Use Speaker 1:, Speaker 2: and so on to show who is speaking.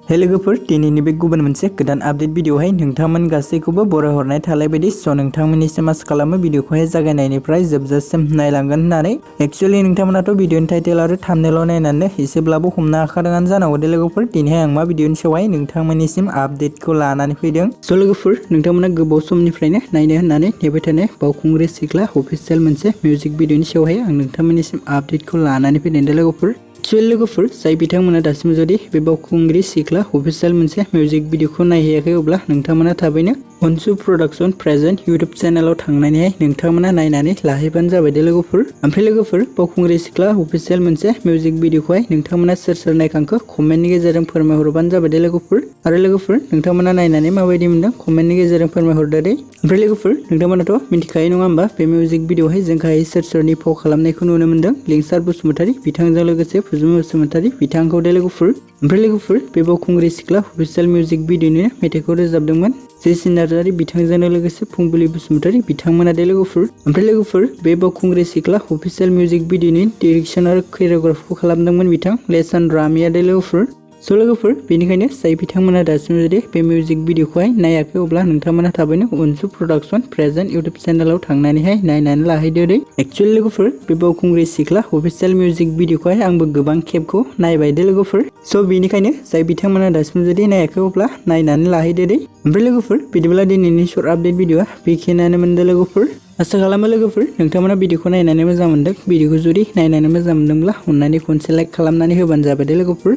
Speaker 1: हे लोगोफोर दिनैनि बे गुबुन मोनसे गोदान आपडेट भिडिअहाय नोंथांमोन गासैखौबो बरायहरनाय थालाय बायदि नोंथांमोननिसिम आसा खालामो भिडिअखौहाय जागायनायनिफ्राय जोबजासिम नायलांगोन होननानै एक्चुअली नोंथांमोनाथ' भिडिअनि टाइटेल आरो थाम्बनेल नायनानै एसेब्लाबो हमनो हाखादोंआनो जानांगौ दे लोगोफोर दिनैहाय आं मा भिडिअनि सायावहाय नोंथांमोननिसिम आपडेटखौ लानानै फैदों। स' लोगोफोर नोंथांमोना गोबाव समनिफ्रायनो नायनो होननानै नेबाय थानाय बावखुंग्रि सिख्ला अफिसियेल मोनसे मिउजिक भिडिअनि सायावहाय आं नोंथांमोननिसिम आपडेटखौ लानानै फैदों दे लोगोफोर। एक्चुअली लोगोफोर जाय बिथांमोना दासिम जुदि बे बावखुंग्रि सिख्ला अफिसियेल मोनसे मिउजिक भिडिअखौ नायहैयाखै अब्ला नोंथांमोना थाबैनो अनसु प्रडाक्शन प्रेजेन्ट इउट्यूब चेनेलाव थांनानैहाय नोंथांमोना नायनानै लाहैबानो जाबाय दे लोगोफोर। ओमफ्राय लोगोफोर बावखुंग्रि सिख्ला अफिसियेल मोनसे मिउजिक भिडिअखौहाय नोंथांमोना सोर सोर नायखांखो कमेन्टनि गेजेरजों फोरमायहरबानो जाबाय दे लोगोफोर। आरो लोगोफोर नोंथांमोना नायनानै माबायदि मोनदों कमेन्टनि गेजेरजों फोरमायहरदो दे। ओमफ्राय लोगोफोर नोंथांमोनाथ' मिथिखायो नङा होमबा बे मिउजिक भिडिअहाय जोंहाय सोर सोरनि फाव खालामनायखौ नुनो मोनदों। लिंसार बसुमतारी बिथांजों लोगोसे फुजि बसुमतारी बिथांखौ दे लोगोफोर। ओमफ्राय लोगोफोर बे बावखुंग्रि सिख्ला अफिसियेल मिउजिक भिडिअनि मेथाइखौ रोजाबदोंमोन जेसि नार्जारी बिथांजों लोगोसे फुंबिलि बसुमतारी बिथांमोना दे लोगोफोर। ओमफ्राय लोगोफोर बे बावखुंग्रि सिख्ला अफिसियेल मिउजिक भिडिअनि डिरेक्सन आरो कोरियोग्राफिखौ खालामदोंमोन बिथां लेसन रामिया दे लोगोफोर। स' लोगोफोर बेनिखायनो जाय बिथांमोना दासिम जुदि बे मिउजिक भिडिअखौहाय नायाखै अब्ला नोंथांमोना थाबैनो अनसु प्रडाक्शन प्रेजेन्ट इउट्यूब चेनेलाव थांनानैहाय नायनानै लाहैदो दे। एक्चुअली लोगोफोर बे बावखुंग्रि सिख्ला अफिसियेल मिउजिक भिडिअखौहाय आंबो गोबां खेबखौ नायबाय दे लोगोफोर। स' बेनिखायनो जाय बिथांमोना दासिम जुदि नायाखै अब्ला नायनानै लाहैदो दे। ओमफ्राय लोगोफोर बिदिब्ला दिनैनि शर्ट आपडेट भिडिअआ बेखिनियानो मोनदों लोगोफोर। आसा खालामो लोगोफोर नोंथांमोना भिडिअखौ नायनानै मोजां मोनदों। भिडिअखौ जुदि नायनानै मोजां मोनदोंब्ला अननानै खनसे लाइक खालामनानै होबानो जाबाय दे लोगोफोर।